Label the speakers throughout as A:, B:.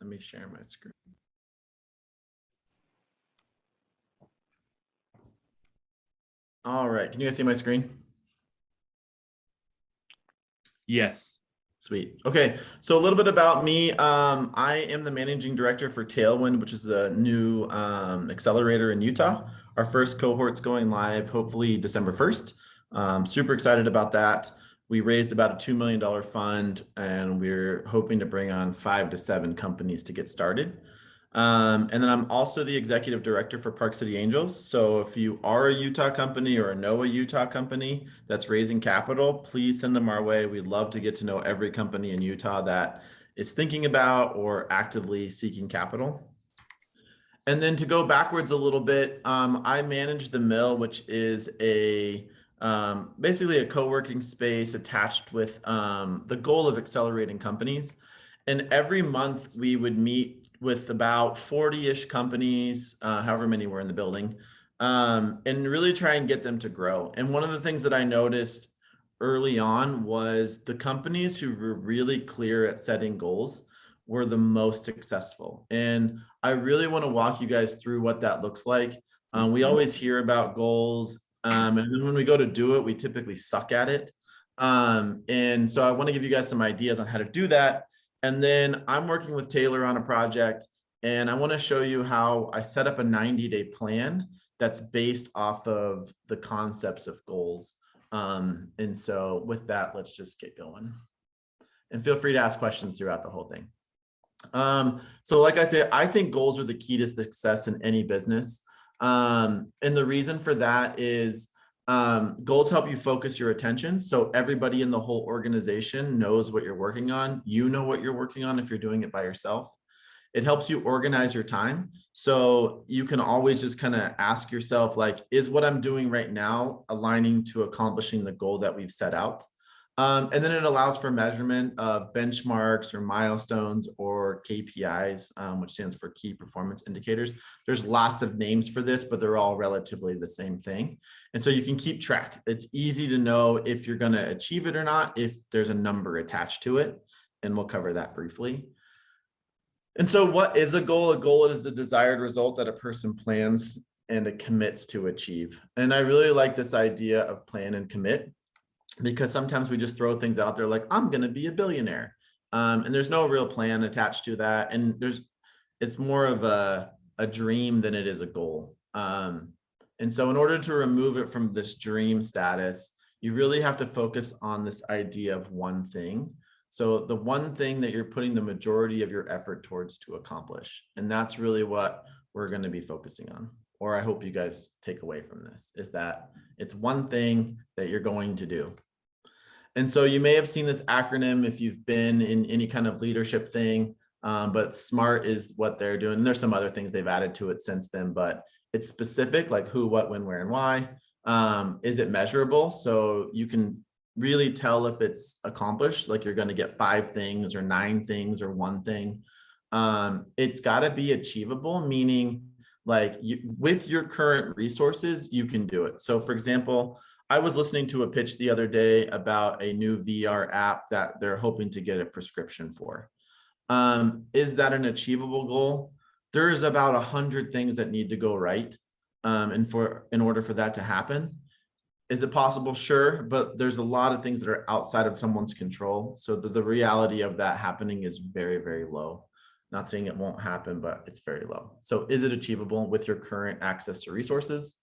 A: Let me share my screen. All right, can you guys see my screen?
B: Yes.
A: Sweet. Okay, so a little bit about me. I am the managing director for Tailwind, which is a new accelerator in Utah. Our first cohort's going live hopefully December 1st. Super excited about that. We raised about a $2 million fund, and we're hoping to bring on 5 to 7 companies to get started. And then I'm also the executive director for Park City Angels. So if you are a Utah company or know a Utah company that's raising capital, please send them our way. We'd love to get to know every company in Utah that is thinking about or actively seeking capital. And then to go backwards a little bit, I manage the Mill, which is basically a co-working space attached with the goal of accelerating companies. And every month we would meet with about 40-ish companies, however many were in the building, and really try and get them to grow. And one of the things that I noticed early on was the companies who were really clear at setting goals were the most successful. And I really want to walk you guys through what that looks like. We always hear about goals, and then when we go to do it, we typically suck at it. And so I want to give you guys some ideas on how to do that. And then I'm working with Taylor on a project, and I want to show you how I set up a 90-day plan that's based off of the concepts of goals. And so with that, let's just get going. And feel free to ask questions throughout the whole thing. So like I said, I think goals are the key to success in any business. And the reason for that is goals help you focus your attention. So everybody in the whole organization knows what you're working on. You know what you're working on if you're doing it by yourself. It helps you organize your time. So you can always just kind of ask yourself, like, is what I'm doing right now aligning to accomplishing the goal that we've set out? And then it allows for measurement of benchmarks or milestones or KPIs, which stands for key performance indicators. There's lots of names for this, but they're all relatively the same thing. And so you can keep track. It's easy to know if you're going to achieve it or not, if there's a number attached to it. And we'll cover that briefly. And so what is a goal? A goal is the desired result that a person plans and commits to achieve. And I really like this idea of plan and commit, because sometimes we just throw things out there like, I'm going to be a billionaire. And there's no real plan attached to that. And it's more of a dream than it is a goal. And so in order to remove it from this dream status, you really have to focus on this idea of one thing. So the one thing that you're putting the majority of your effort towards to accomplish. And that's really what we're going to be focusing on. Or I hope you guys take away from this, is that it's one thing that you're going to do. And so you may have seen this acronym if you've been in any kind of leadership thing, but SMART is what they're doing. And there's some other things they've added to it since then, but it's specific, like who, what, when, where, and why. Is it measurable? So you can really tell if it's accomplished, like you're going to get 5 things or 9 things or 1 thing. It's got to be achievable, meaning like with your current resources, you can do it. So for example, I was listening to a pitch the other day about a new VR app that they're hoping to get a prescription for. Is that an achievable goal? There's about 100 things that need to go right in order for that to happen. Is it possible? Sure, but there's a lot of things that are outside of someone's control. So the reality of that happening is very, very low. Not saying it won't happen, but it's very low. So is it achievable with your current access to resources?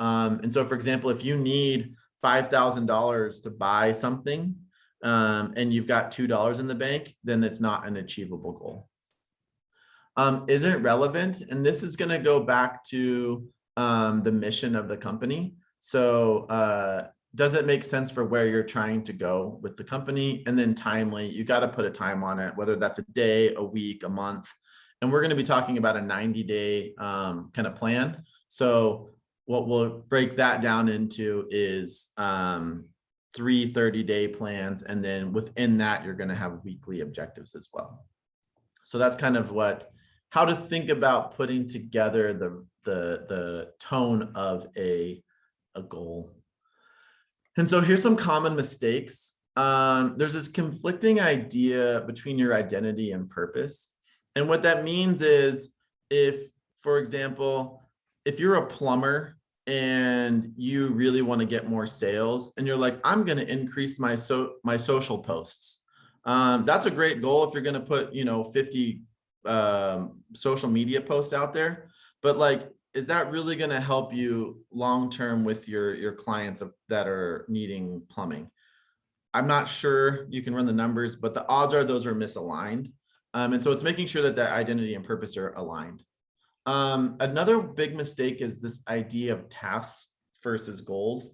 A: And so, for example, if you need $5,000 to buy something and you've got $2 in the bank, then it's not an achievable goal. Is it relevant? And this is going to go back to the mission of the company. So does it make sense for where you're trying to go with the company? And then timely, you got to put a time on it, whether that's a day, a week, a month. And we're going to be talking about a 90-day kind of plan. So what we'll break that down into is 3 30-day plans. And then within that, you're going to have weekly objectives as well. So that's kind of how to think about putting together the tone of a goal. And so here's some common mistakes. There's this conflicting idea between your identity and purpose. And what that means is if, for example, if you're a plumber and you really want to get more sales and you're like, I'm going to increase my social posts. That's a great goal if you're going to put, 50 social media posts out there. But like, is that really going to help you long term with your clients that are needing plumbing? I'm not sure. You can run the numbers, but the odds are those are misaligned. And so it's making sure that that identity and purpose are aligned. Another big mistake is this idea of tasks versus goals.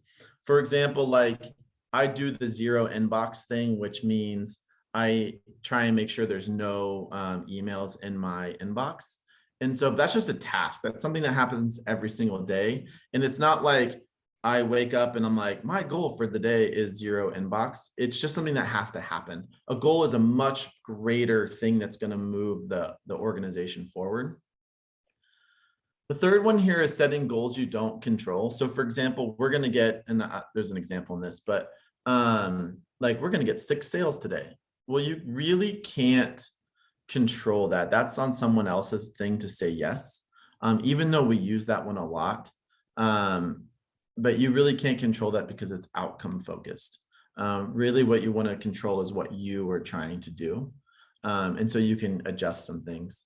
A: For example, like I do the zero inbox thing, which means I try and make sure there's no emails in my inbox. And so that's just a task. That's something that happens every single day. And it's not like I wake up and I'm like, my goal for the day is zero inbox. It's just something that has to happen. A goal is a much greater thing that's going to move the organization forward. The third one here is setting goals you don't control. So for example, we're going to get, and there's an example in this, but like we're going to get 6 sales today. Well, you really can't control that. That's on someone else's thing to say yes, even though we use that one a lot. But you really can't control that because it's outcome focused. Really what you want to control is what you are trying to do. And so you can adjust some things.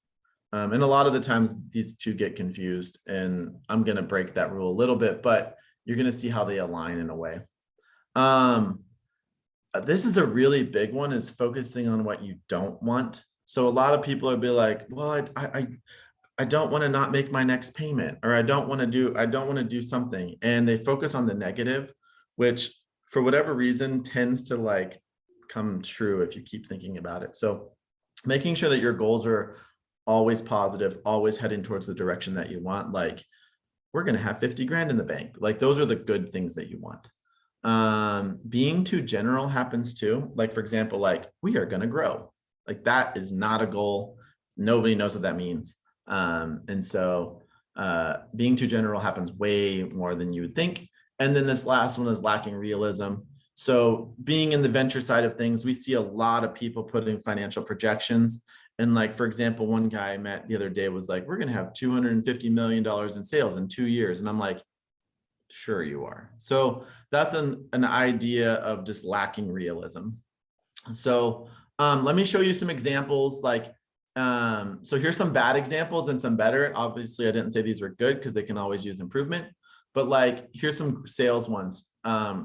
A: And a lot of the times these two get confused, and I'm going to break that rule a little bit, but you're going to see how they align in a way. This is a really big one, is focusing on what you don't want. So a lot of people will be like, well, I don't want to not make my next payment, or I don't want to do something. And they focus on the negative, which for whatever reason tends to like come true if you keep thinking about it. So making sure that your goals are always positive, always heading towards the direction that you want. Like, we're going to have 50 grand in the bank. Like, those are the good things that you want. Being too general happens too. Like, for example, like, we are going to grow. Like, that is not a goal. Nobody knows what that means. And so being too general happens way more than you would think. And then this last one is lacking realism. So being in the venture side of things, we see a lot of people putting financial projections. And like, for example, one guy I met the other day was like, we're going to have $250 million in sales in 2 years. And I'm like, sure you are. So that's an idea of just lacking realism. So let me show you some examples. Like, so here's some bad examples and some better. Obviously, I didn't say these were good because they can always use improvement. But like, here's some sales ones.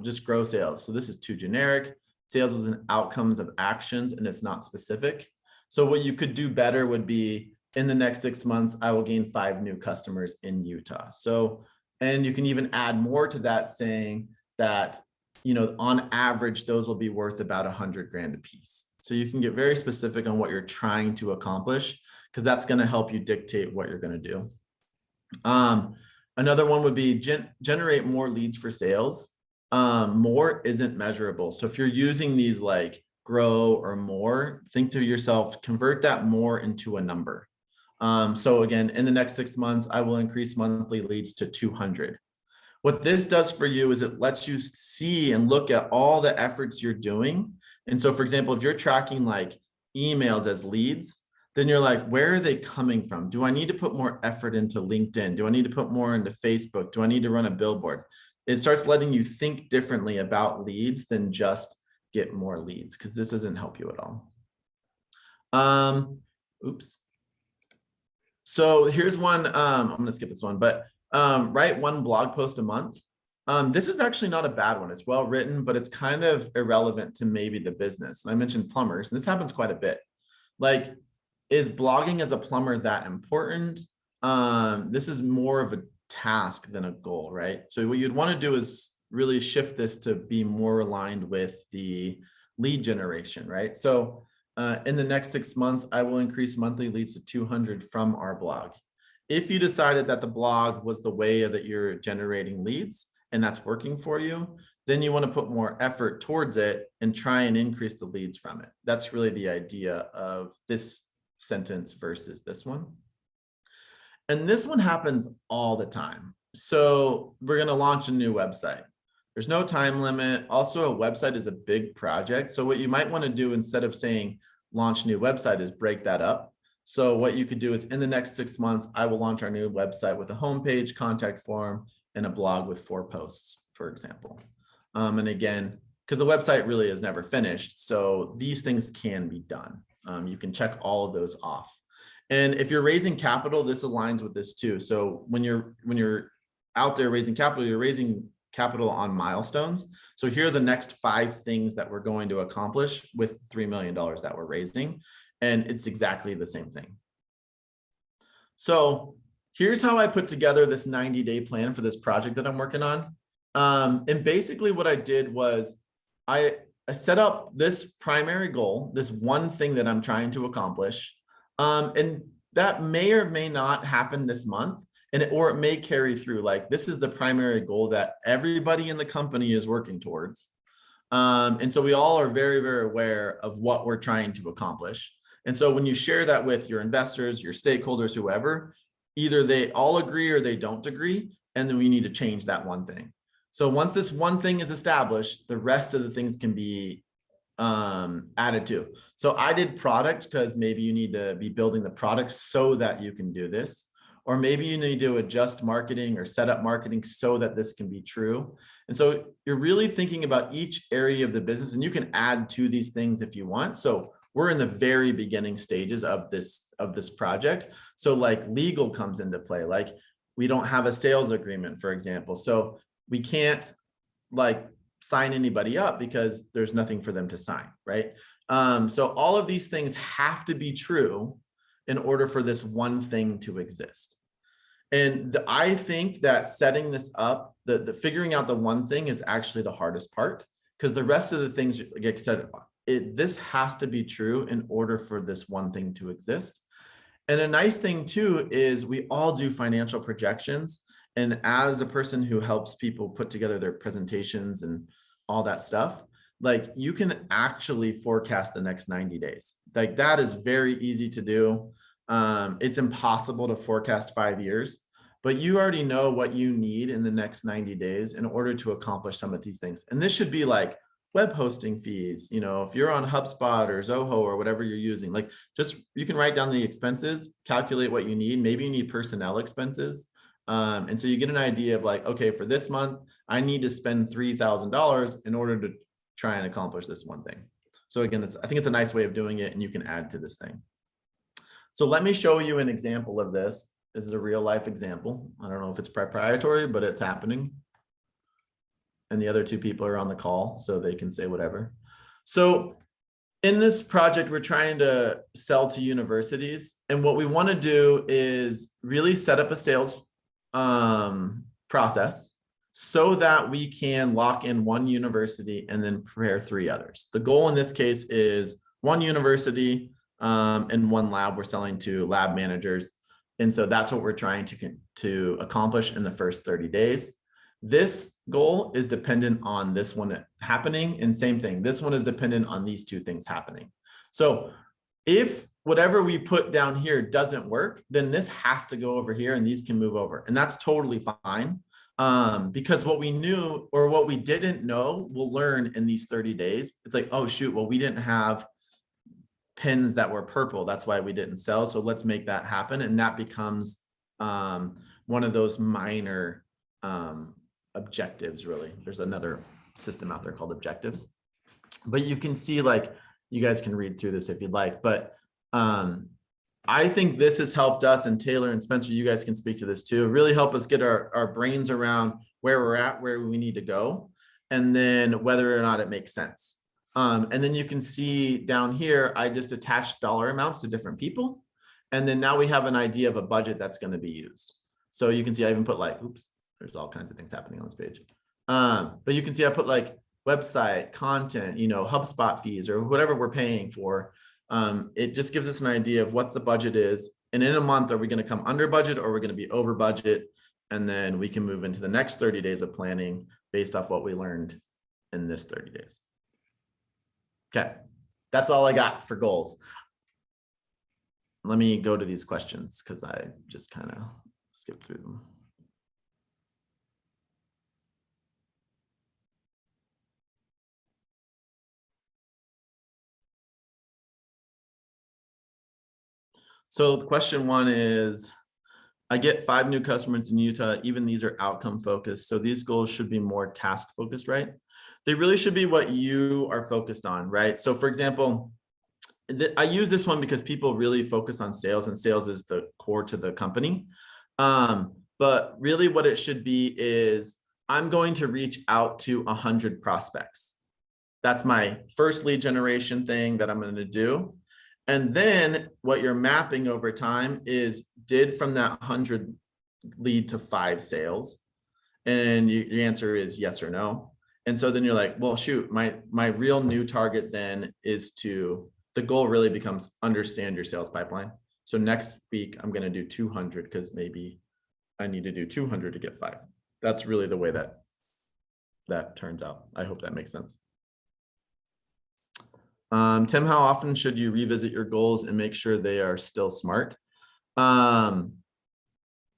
A: Just grow sales. So this is too generic. Sales was an outcomes of actions, and it's not specific. So what you could do better would be, in the next 6 months, I will gain 5 new customers in Utah. So, and you can even add more to that, saying that, on average, those will be worth about 100 grand a piece. So you can get very specific on what you're trying to accomplish, because that's going to help you dictate what you're going to do. Another one would be generate more leads for sales. More isn't measurable. So if you're using these like grow or more, think to yourself, convert that more into a number. So again, in the next 6 months, I will increase monthly leads to 200. What this does for you is it lets you see and look at all the efforts you're doing. And so, for example, if you're tracking like emails as leads, then you're like, where are they coming from? Do I need to put more effort into LinkedIn? Do I need to put more into Facebook? Do I need to run a billboard? It starts letting you think differently about leads than just get more leads, because this doesn't help you at all. Oops. So here's one, I'm going to skip this one, but write 1 blog post a month. This is actually not a bad one. It's well written, but it's kind of irrelevant to maybe the business. And I mentioned plumbers, and this happens quite a bit. Like, is blogging as a plumber that important? This is more of a task than a goal, right? So what you'd want to do is really shift this to be more aligned with the lead generation, right? So in the next 6 months, I will increase monthly leads to 200 from our blog. If you decided that the blog was the way that you're generating leads and that's working for you, then you want to put more effort towards it and try and increase the leads from it. That's really the idea of this sentence versus this one. And this one happens all the time. So we're going to launch a new website. There's no time limit. Also, a website is a big project. So what you might want to do, instead of saying launch new website, is break that up. So what you could do is in the next 6 months, I will launch our new website with a homepage, contact form, and a blog with 4 posts, for example. And again, because the website really is never finished, so these things can be done. You can check all of those off. And if you're raising capital, this aligns with this too. So when you're out there raising capital, you're raising capital on milestones. So here are the next 5 things that we're going to accomplish with $3 million that we're raising. And it's exactly the same thing. So here's how I put together this 90-day plan for this project that I'm working on. And basically what I did was I set up this primary goal, this one thing that I'm trying to accomplish. And that may or may not happen this month, or it may carry through. Like, this is the primary goal that everybody in the company is working towards. And so we all are very, very aware of what we're trying to accomplish. And so when you share that with your investors, your stakeholders, whoever, either they all agree or they don't agree, and then we need to change that one thing. So once this one thing is established, the rest of the things can be added to. So I did product because maybe you need to be building the product so that you can do this, or maybe you need to adjust marketing or set up marketing so that this can be true. And so you're really thinking about each area of the business, and you can add to these things if you want. So we're in the very beginning stages of this project. So like legal comes into play. Like, we don't have a sales agreement, for example. So we can't like sign anybody up because there's nothing for them to sign, right? So all of these things have to be true in order for this one thing to exist. And I think that setting this up, the figuring out the one thing is actually the hardest part, because the rest of the things get said, this has to be true in order for this one thing to exist. And a nice thing too is we all do financial projections. And as a person who helps people put together their presentations and all that stuff, like, you can actually forecast the next 90 days. Like, that is very easy to do. It's impossible to forecast 5 years, but you already know what you need in the next 90 days in order to accomplish some of these things. And this should be like web hosting fees. You know, if you're on HubSpot or Zoho or whatever you're using, like, just, you can write down the expenses, calculate what you need. Maybe you need personnel expenses. And so you get an idea of like, okay, for this month, I need to spend $3,000 in order to try and accomplish this one thing. So again, I think it's a nice way of doing it, and you can add to this thing. So let me show you an example of this. This is a real life example. I don't know if it's proprietary, but it's happening. And the other 2 people are on the call, so they can say whatever. So in this project, we're trying to sell to universities. And what we want to do is really set up a sales process so that we can lock in one university and then prepare 3 others. The goal in this case is 1 university and 1 lab. We're selling to lab managers. And so that's what we're trying to accomplish in the first 30 days. This goal is dependent on this one happening, and same thing. This one is dependent on these 2 things happening. So if whatever we put down here doesn't work, then this has to go over here and these can move over. And that's totally fine. Because what we knew or what we didn't know, we'll learn in these 30 days. It's like, oh shoot, well, we didn't have pins that were purple. That's why we didn't sell. So let's make that happen. And that becomes one of those minor objectives, really. There's another system out there called objectives. But you can see, like, you guys can read through this if you'd like. But I think this has helped us, and Taylor and Spencer, you guys can speak to this too, really help us get our brains around where we're at, where we need to go, and then whether or not it makes sense. And then you can see down here, I just attached dollar amounts to different people. And then now we have an idea of a budget that's going to be used. So you can see I even put like, oops, there's all kinds of things happening on this page. But you can see I put like website, content, you know, HubSpot fees or whatever we're paying for. It just gives us an idea of what the budget is. And in a month, are we going to come under budget or are we going to be over budget? And then we can move into the next 30 days of planning based off what we learned in this 30 days. Okay, that's all I got for goals. Let me go to these questions because I just kind of skipped through them. So the question one is, I get 5 new customers in Utah. Even these are outcome focused. So these goals should be more task focused, right? They really should be what you are focused on, right? So for example, I use this one because people really focus on sales, and sales is the core to the company. But really what it should be is, I'm going to reach out to 100 prospects. That's my first lead generation thing that I'm going to do. And then what you're mapping over time is, did from that 100 lead to 5 sales? And your answer is yes or no. And so then you're like, well, shoot, my real new target then is to, the goal really becomes understand your sales pipeline. So next week, I'm going to do 200 because maybe I need to do 200 to get 5. That's really the way that turns out. I hope that makes sense. Tim, how often should you revisit your goals and make sure they are still smart?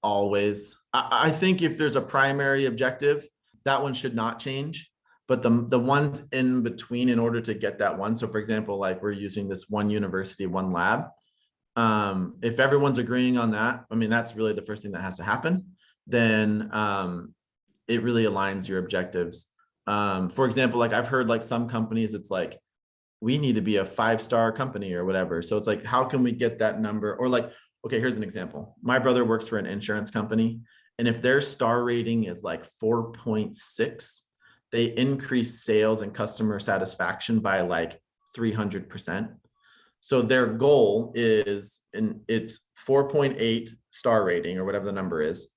A: Always. I think if there's a primary objective, that one should not change. But the ones in between, in order to get that one. So for example, like we're using this one university, one lab. If everyone's agreeing on that, I mean, that's really the first thing that has to happen. Then it really aligns your objectives. For example, like I've heard like some companies, it's like, we need to be a 5-star company or whatever. So it's like, how can we get that number? Or like, okay, here's an example. My brother works for an insurance company, and if their star rating is like 4.6, they increase sales and customer satisfaction by like 300%. So their goal is, and it's 4.8 star rating or whatever the number is.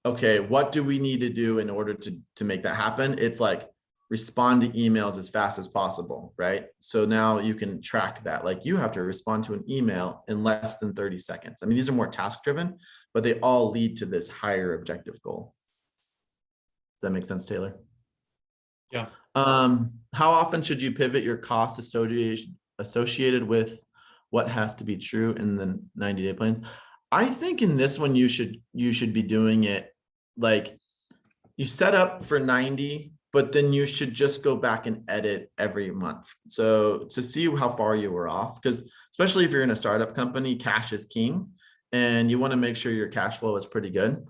A: Okay, what do we need to do in order to make that happen? It's like, respond to emails as fast as possible, right? So now you can track that. Like you have to respond to an email in less than 30 seconds. I mean, these are more task driven, but they all lead to this higher objective goal. Does that make sense, Taylor?
B: Yeah.
A: How often should you pivot your costs associated with what has to be true in the 90-day plans? I think in this one, you should be doing it like, you set up for 90, but then you should just go back and edit every month. So to see how far you were off, because especially if you're in a startup company, cash is king and you want to make sure your cash flow is pretty good.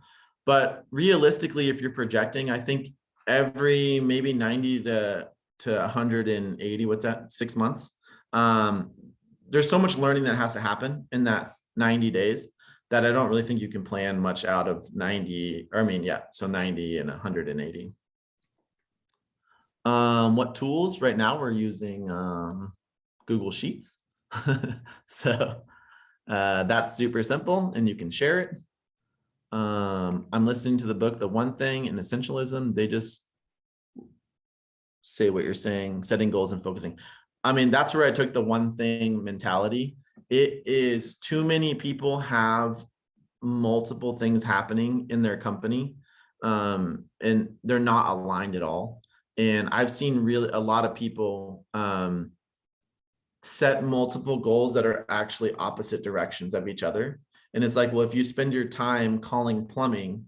A: But realistically, if you're projecting, I think every maybe 90 to 180, what's that, 6 months? There's so much learning that has to happen in that 90 days that I don't really think you can plan much out of 90, or I mean, yeah, so 90 and 180. What tools? Right now we're using Google Sheets. So that's super simple and you can share it. I'm listening to the book, The One Thing in Essentialism. They just say what you're saying, setting goals and focusing. I mean, that's where I took the one thing mentality. It is too many people have multiple things happening in their company, and they're not aligned at all. And I've seen really a lot of people set multiple goals that are actually opposite directions of each other. And it's like, well, if you spend your time calling plumbing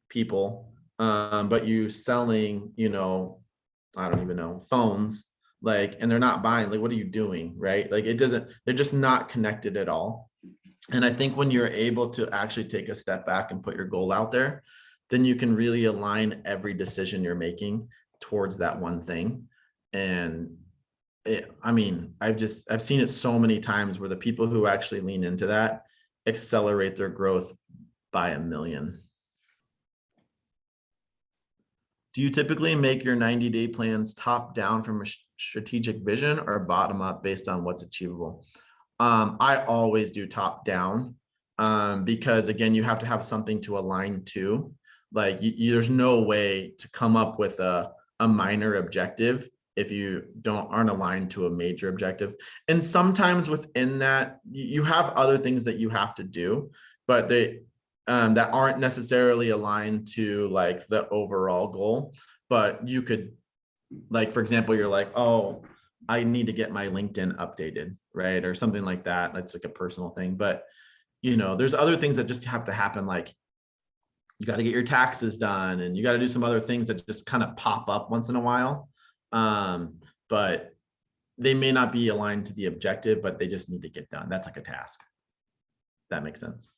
A: people, but you selling, you know, I don't even know, phones, like, and they're not buying, like, what are you doing? Right? Like, it doesn't, they're just not connected at all. And I think when you're able to actually take a step back and put your goal out there, then you can really align every decision you're making towards that one thing. And I mean, I've seen it so many times where the people who actually lean into that accelerate their growth by 1 million. Do you typically make your 90-day plans top down from a strategic vision or bottom up based on what's achievable? I always do top down because again, you have to have something to align to. Like there's no way to come up with a minor objective if you aren't aligned to a major objective. And sometimes within that, you have other things that you have to do, but they that aren't necessarily aligned to like the overall goal. But you could, like, for example, you're like, oh, I need to get my LinkedIn updated, right? Or something like that. That's like a personal thing. But, you know, there's other things that just have to happen. Like you got to get your taxes done and you got to do some other things that just kind of pop up once in a while. But they may not be aligned to the objective, but they just need to get done. That's like a task. That makes sense.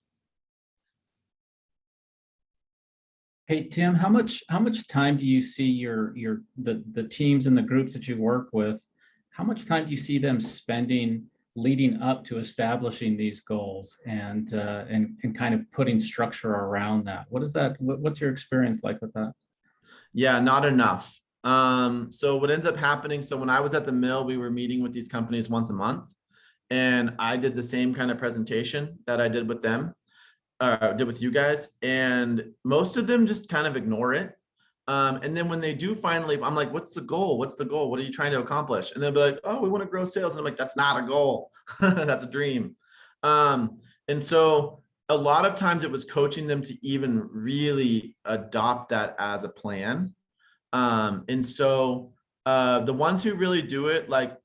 C: Hey, Tim, how much time do you see the teams and the groups that you work with? How much time do you see them spending leading up to establishing these goals and kind of putting structure around that? What's your experience like with that?
A: Yeah, not enough. So what ends up happening, so when I was at the mill, we were meeting with these companies once a month, and I did the same kind of presentation that I did with them, did with you guys, and most of them just kind of ignore it. And then when they do finally, I'm like, what's the goal? What's the goal? What are you trying to accomplish? And they'll be like, oh, we want to grow sales. And I'm like, that's not a goal. That's a dream. And so a lot of times it was coaching them to even really adopt that as a plan. And so the ones who really do it, like,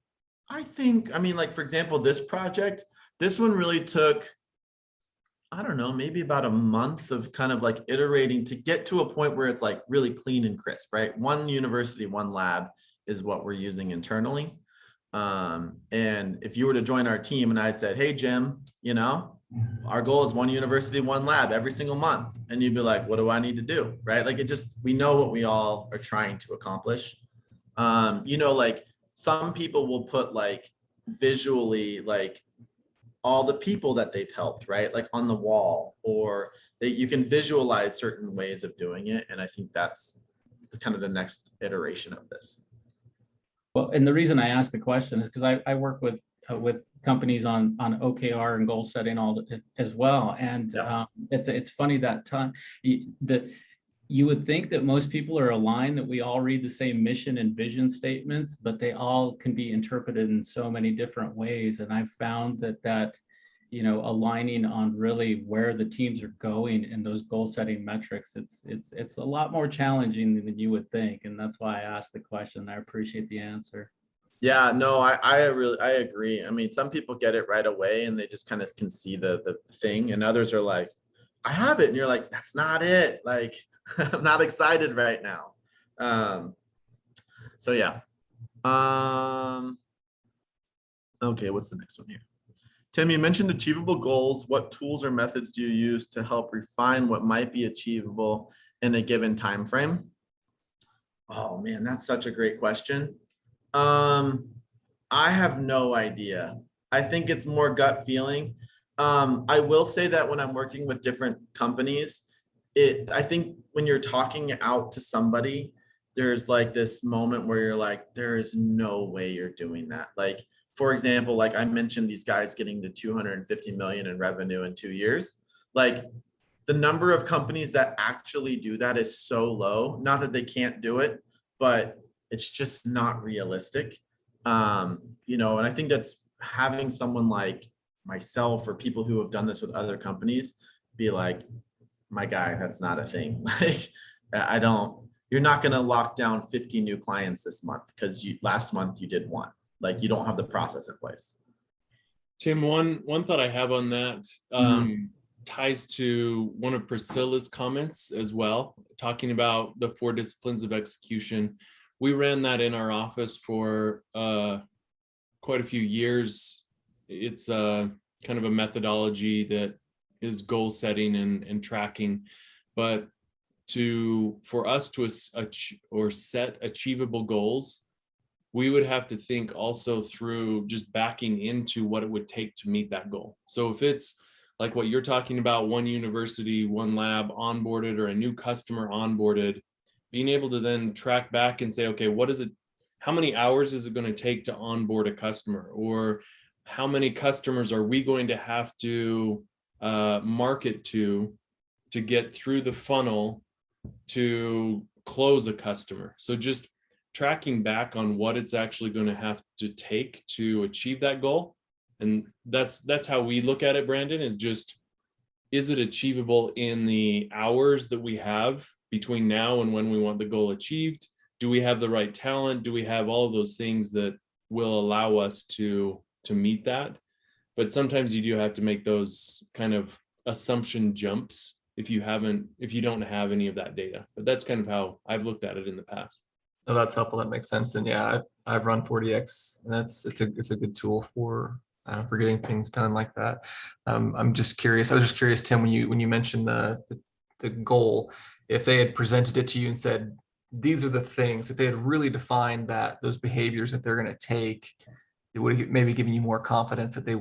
A: I mean, like, for example, this project, this one really took, I don't know, maybe about a month of kind of like iterating to get to a point where it's like really clean and crisp, right? One university, one lab is what we're using internally. And if you were to join our team and I said, hey, Jim, you know, our goal is one university, one lab every single month. And you'd be like, what do I need to do? Right? Like, we know what we all are trying to accomplish. You know, like some people will put like visually, like, all the people that they've helped, right? Like on the wall, or you can visualize certain ways of doing it. And I think that's kind of the next iteration of this.
C: Well, and the reason I asked the question is because I work with companies on OKR and goal setting as well. And it's funny that you would think that most people are aligned, that we all read the same mission and vision statements, but they all can be interpreted in so many different ways. And I've found that aligning on really where the teams are going and those goal setting metrics, it's a lot more challenging than you would think. And that's why I asked the question. I appreciate the answer.
A: Yeah, no, I agree. I mean, some people get it right away and they just kind of can see the thing, and others are like, I have it. And you're like, that's not it. Like, I'm not excited right now. So yeah. Okay, what's the next one here? Tim, you mentioned achievable goals. What tools or methods do you use to help refine what might be achievable in a given time frame? Oh man, that's such a great question. I have no idea. I think it's more gut feeling. I will say that when I'm working with different companies, I think when you're talking out to somebody, there's like this moment where you're like, there is no way you're doing that. Like, for example, like I mentioned, these guys getting to 250 million in revenue in 2 years. Like, the number of companies that actually do that is so low. Not that they can't do it, but it's just not realistic. And I think that's having someone like myself or people who have done this with other companies be like, my guy, that's not a thing. Like, you're not going to lock down 50 new clients this month because last month you did one. Like, you don't have the process in place.
B: Tim, one thought I have on that ties to one of Priscilla's comments as well, talking about the 4 disciplines of execution. We ran that in our office for quite a few years. It's kind of a methodology that is goal setting and tracking, but for us to set achievable goals, we would have to think also through just backing into what it would take to meet that goal. So if it's like what you're talking about, one university, one lab onboarded, or a new customer onboarded, being able to then track back and say, okay, how many hours is it going to take to onboard a customer? Or how many customers are we going to have to market to get through the funnel to close a customer? So just tracking back on what it's actually going to have to take to achieve that goal. And that's how we look at it, Brandon, is it achievable in the hours that we have between now and when we want the goal achieved? Do we have the right talent? Do we have all of those things that will allow us to meet that? But sometimes you do have to make those kind of assumption jumps if you don't have any of that data. But that's kind of how I've looked at it in the past.
D: No, that's helpful. That makes sense. And yeah, I've run 40X, and it's a good tool for for getting things done like that. I'm just curious. I was just curious, Tim, when you mentioned the goal, if they had presented it to you and said, these are the things, if they had really defined those behaviors that they're going to take, it would have maybe given you more confidence that they,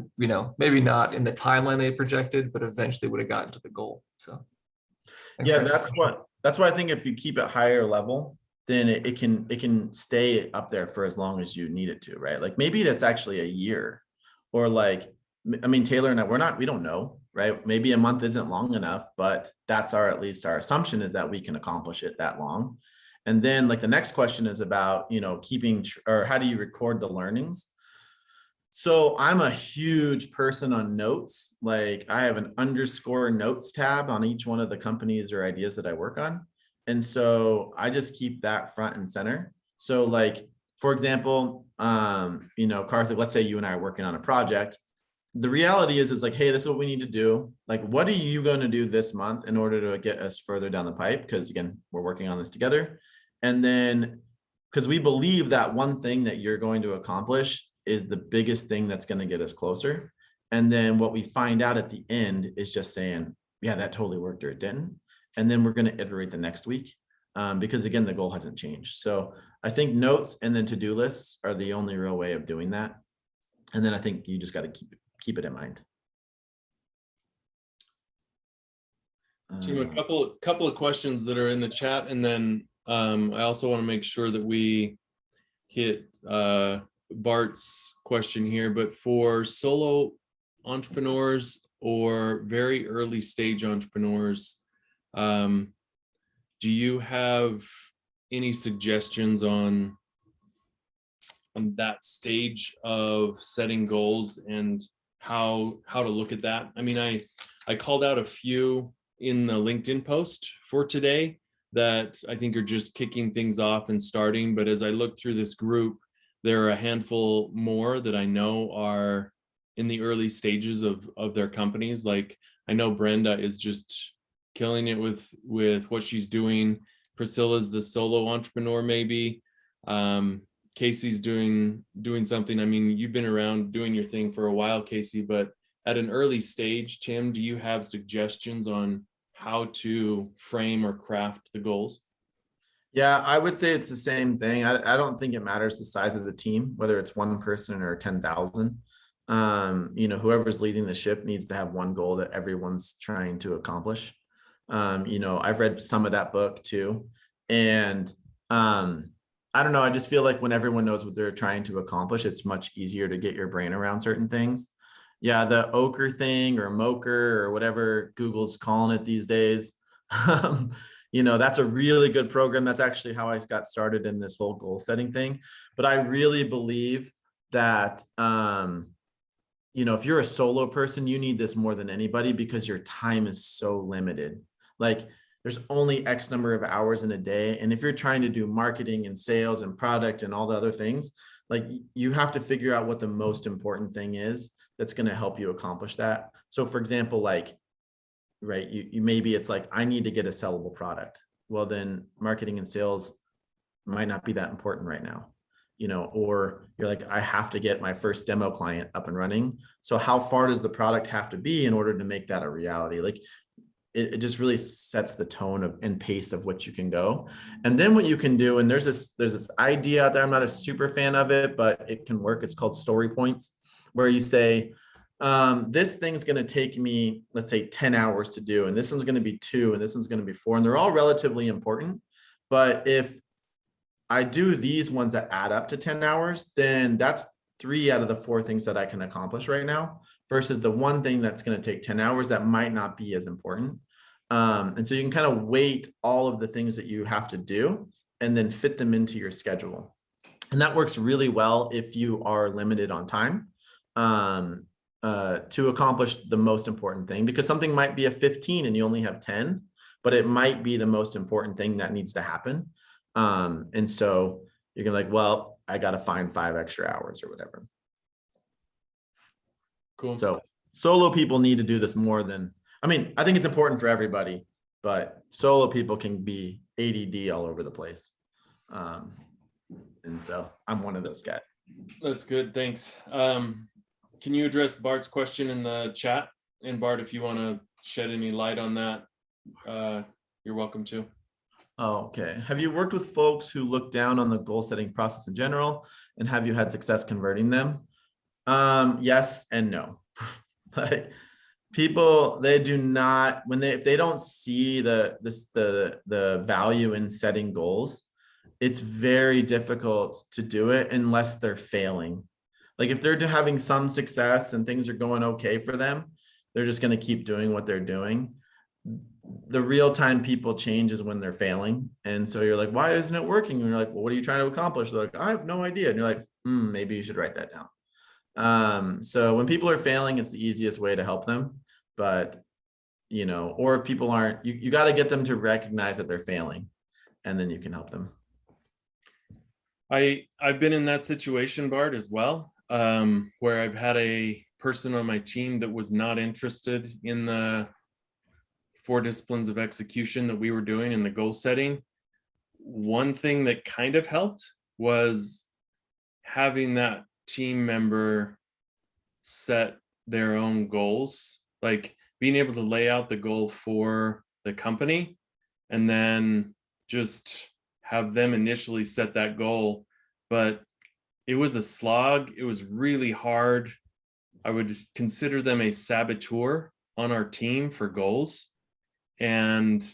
D: maybe not in the timeline they projected, but eventually would have gotten to the goal. So
A: yeah, that's why I think if you keep it higher level, then it can stay up there for as long as you need it to, right? Like maybe that's actually a year, or like, I mean, Taylor and I, we don't know, right? Maybe a month isn't long enough, but that's at least our assumption is that we can accomplish it that long. And then like the next question is about, keeping, or how do you record the learnings? So I'm a huge person on notes. Like I have an underscore notes tab on each one of the companies or ideas that I work on. And so I just keep that front and center. So like, for example, Karthik, let's say you and I are working on a project. The reality is like, hey, this is what we need to do. Like, what are you going to do this month in order to get us further down the pipe? Because again, we're working on this together. And then, because we believe that one thing that you're going to accomplish is the biggest thing that's going to get us closer. And then what we find out at the end is just saying, yeah, that totally worked or it didn't. And then we're going to iterate the next week because again, the goal hasn't changed. So I think notes and then to-do lists are the only real way of doing that. And then I think you just got to keep it in mind.
B: Tim, a couple of questions that are in the chat, and then I also want to make sure that we hit Bart's question here. But for solo entrepreneurs or very early stage entrepreneurs, do you have any suggestions on that stage of setting goals and how to look at that? I mean, I called out a few in the LinkedIn post for today that I think are just kicking things off and starting. But as I look through this group, there are a handful more that I know are in the early stages of their companies. Like I know Brenda is just killing it with what she's doing. Priscilla's the solo entrepreneur, maybe. Casey's doing something. I mean, you've been around doing your thing for a while, Casey, but at an early stage, Tim, do you have suggestions on how to frame or craft the goals?
A: Yeah, I would say it's the same thing. I don't think it matters the size of the team, whether it's one person or 10,000. Whoever's leading the ship needs to have one goal that everyone's trying to accomplish. I've read some of that book too. And I don't know, I just feel like when everyone knows what they're trying to accomplish, it's much easier to get your brain around certain things. Yeah, the ochre thing or mocher or whatever Google's calling it these days. That's a really good program. That's actually how I got started in this whole goal setting thing. But I really believe that, if you're a solo person, you need this more than anybody because your time is so limited. Like there's only X number of hours in a day. And if you're trying to do marketing and sales and product and all the other things, like you have to figure out what the most important thing is that's going to help you accomplish that. So for example, like, right, you maybe it's like, I need to get a sellable product. Well, then marketing and sales might not be that important right now, or you're like, I have to get my first demo client up and running. So how far does the product have to be in order to make that a reality? Like it just really sets the tone and pace of what you can go. And then what you can do, and there's this idea out there, I'm not a super fan of it, but it can work. It's called story points, where you say, this thing's going to take me, let's say 10 hours to do, and this one's going to be 2, and this one's going to be 4, and they're all relatively important. But if I do these ones that add up to 10 hours, then that's 3 out of the 4 things that I can accomplish right now, versus the one thing that's going to take 10 hours that might not be as important. And so you can kind of weight all of the things that you have to do and then fit them into your schedule. And that works really well if you are limited on time to accomplish the most important thing, because something might be a 15 and you only have 10, but it might be the most important thing that needs to happen. And so you're gonna like, well, I got to find 5 extra hours or whatever.
B: Cool.
A: So solo people need to do this more than, I mean, I think it's important for everybody, but solo people can be ADD all over the place. And so I'm one of those guys.
B: That's good. Thanks. can you address Bart's question in the chat? And Bart, if you want to shed any light on that, you're welcome to.
A: Oh, okay. Have you worked with folks who look down on the goal setting process in general, and have you had success converting them? Yes and no. Like, people, they do not, if they don't see the value in setting goals, it's very difficult to do it unless they're failing. Like, if they're having some success and things are going okay for them, they're just going to keep doing what they're doing. The real time people change is when they're failing. And so you're like, why isn't it working? And you're like, well, what are you trying to accomplish? They're like, I have no idea. And you're like, maybe you should write that down. So when people are failing, it's the easiest way to help them. But, or if people aren't, you got to get them to recognize that they're failing, and then you can help them.
B: I've been in that situation, Bart, as well, where I've had a person on my team that was not interested in the 4 disciplines of execution that we were doing in the goal setting. One thing that kind of helped was having that team member set their own goals, like being able to lay out the goal for the company and then just have them initially set that goal. But it was a slog. It was really hard. I would consider them a saboteur on our team for goals. And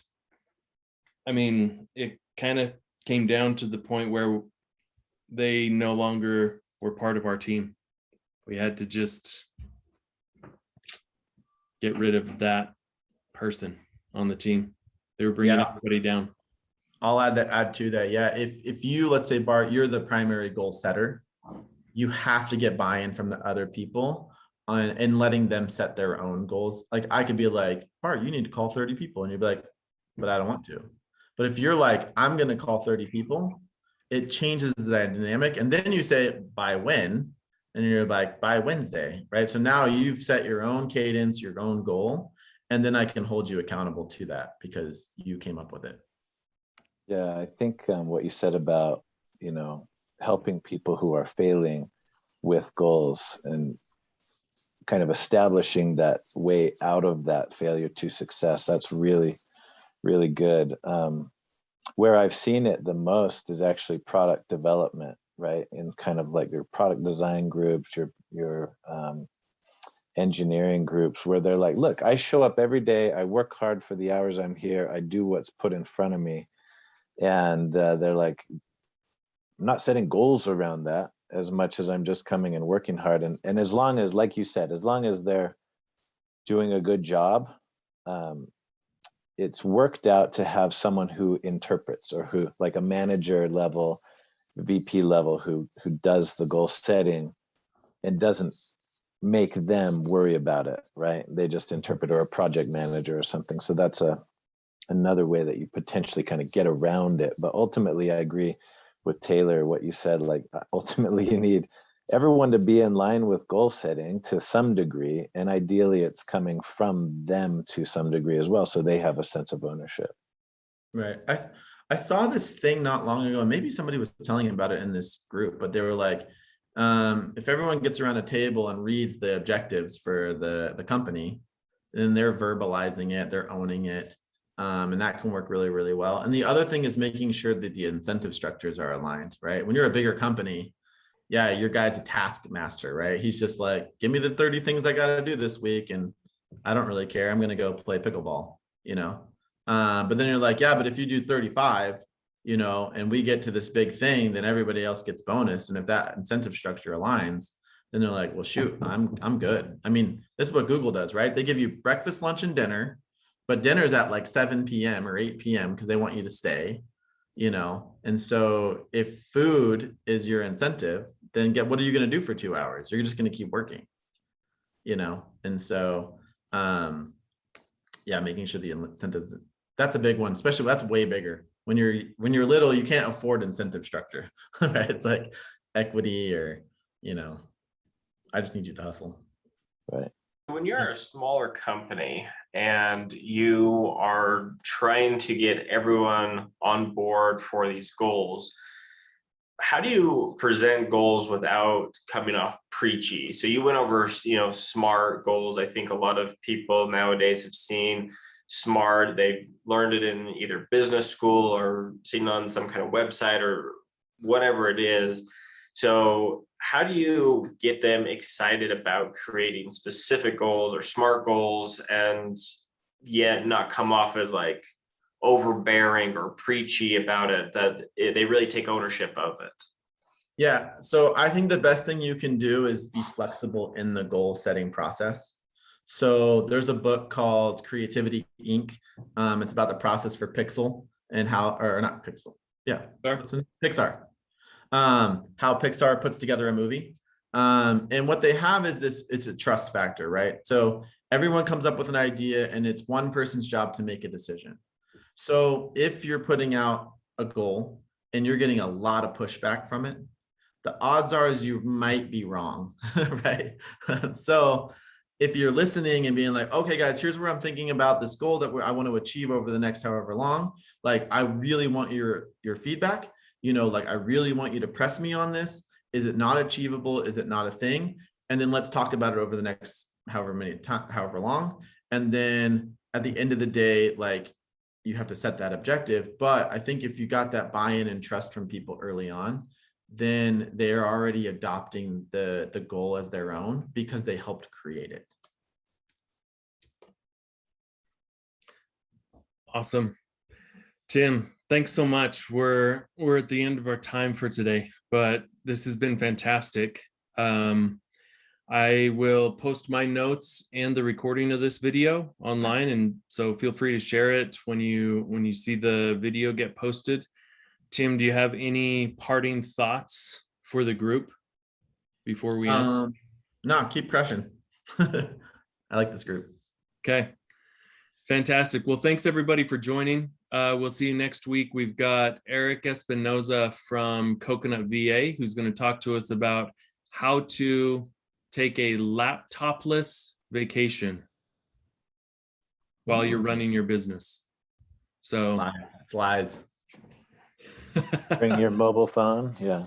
B: I mean, it kind of came down to the point where they no longer were part of our team. We had to just get rid of that person on the team. They were bringing everybody down.
A: I'll add to that. Yeah. If you, let's say, Bart, you're the primary goal setter, you have to get buy-in from the other people and letting them set their own goals. Like, I could be like, Bart, you need to call 30 people. And you'd be like, but I don't want to. But if you're like, I'm going to call 30 people, it changes the dynamic. And then you say, by when? And you're like, by Wednesday, right? So now you've set your own cadence, your own goal, and then I can hold you accountable to that because you came up with it.
E: Yeah, I think what you said about, helping people who are failing with goals and kind of establishing that way out of that failure to success, that's really, really good. Where I've seen it the most is actually product development, right? In kind of like your product design groups, your engineering groups, where they're like, look, I show up every day, I work hard for the hours I'm here, I do what's put in front of me. And they're like, I'm not setting goals around that as much as I'm just coming and working hard. And as long as, like you said, as long as they're doing a good job, it's worked out to have someone who interprets, or who, like a manager level, VP level, who does the goal setting and doesn't make them worry about it, right? They just interpret, or a project manager or something. So that's another way that you potentially kind of get around it. But ultimately, I agree with Taylor, what you said, like ultimately you need everyone to be in line with goal setting to some degree. And ideally it's coming from them to some degree as well, so they have a sense of ownership.
A: Right. I saw this thing not long ago, and maybe somebody was telling about it in this group, but they were like, if everyone gets around a table and reads the objectives for the company, then they're verbalizing it, they're owning it. And that can work really, really well. And the other thing is making sure that the incentive structures are aligned, right? When you're a bigger company, yeah, your guy's a taskmaster, right? He's just like, give me the 30 things I got to do this week, and I don't really care. I'm going to go play pickleball, but then you're like, yeah, but if you do 35, and we get to this big thing, then everybody else gets bonus. And if that incentive structure aligns, then they're like, well, shoot, I'm good. I mean, this is what Google does, right? They give you breakfast, lunch, and dinner. But dinner's at like 7 p.m. or 8 p.m. because they want you to stay, And so if food is your incentive, then what are you going to do for 2 hours? You're just going to keep working, And so, making sure the incentives, that's a big one, especially that's way bigger. When you're little, you can't afford incentive structure, right? It's like equity or, I just need you to hustle.
E: Right.
F: When you're a smaller company and you are trying to get everyone on board for these goals, how do you present goals without coming off preachy? So you went over, SMART goals. I think a lot of people nowadays have seen SMART. They've learned it in either business school or seen on some kind of website or whatever it is. So how do you get them excited about creating specific goals or SMART goals, and yet not come off as like overbearing or preachy about it, that they really take ownership of it?
A: Yeah, so I think the best thing you can do is be flexible in the goal setting process. So there's a book called Creativity Inc. It's about the process for Pixel and how, or not Pixel, yeah, Pixar. How Pixar puts together a movie. And what they have is this, it's a trust factor, right? So everyone comes up with an idea and it's one person's job to make a decision. So if you're putting out a goal and you're getting a lot of pushback from it, the odds are is you might be wrong, right? So if you're listening and being like, okay, guys, here's where I'm thinking about this goal that I want to achieve over the next however long, like, I really want your feedback, like, I really want you to press me on this. Is it not achievable? Is it not a thing? And then let's talk about it over the next however long. And then at the end of the day, like, you have to set that objective. But I think if you got that buy-in and trust from people early on, then they're already adopting the goal as their own because they helped create it.
B: Awesome. Tim, thanks so much. We're at the end of our time for today, but this has been fantastic. I will post my notes and the recording of this video online, and so feel free to share it when you see the video get posted. Tim, do you have any parting thoughts for the group before we end?
A: No, keep crushing. I like this group.
B: Okay, fantastic. Well, thanks everybody for joining. We'll see you next week. We've got Eric Espinoza from Coconut VA, who's going to talk to us about how to take a laptopless vacation while you're running your business. So
A: Lies. It's lies.
E: Bring your mobile phone. Yeah.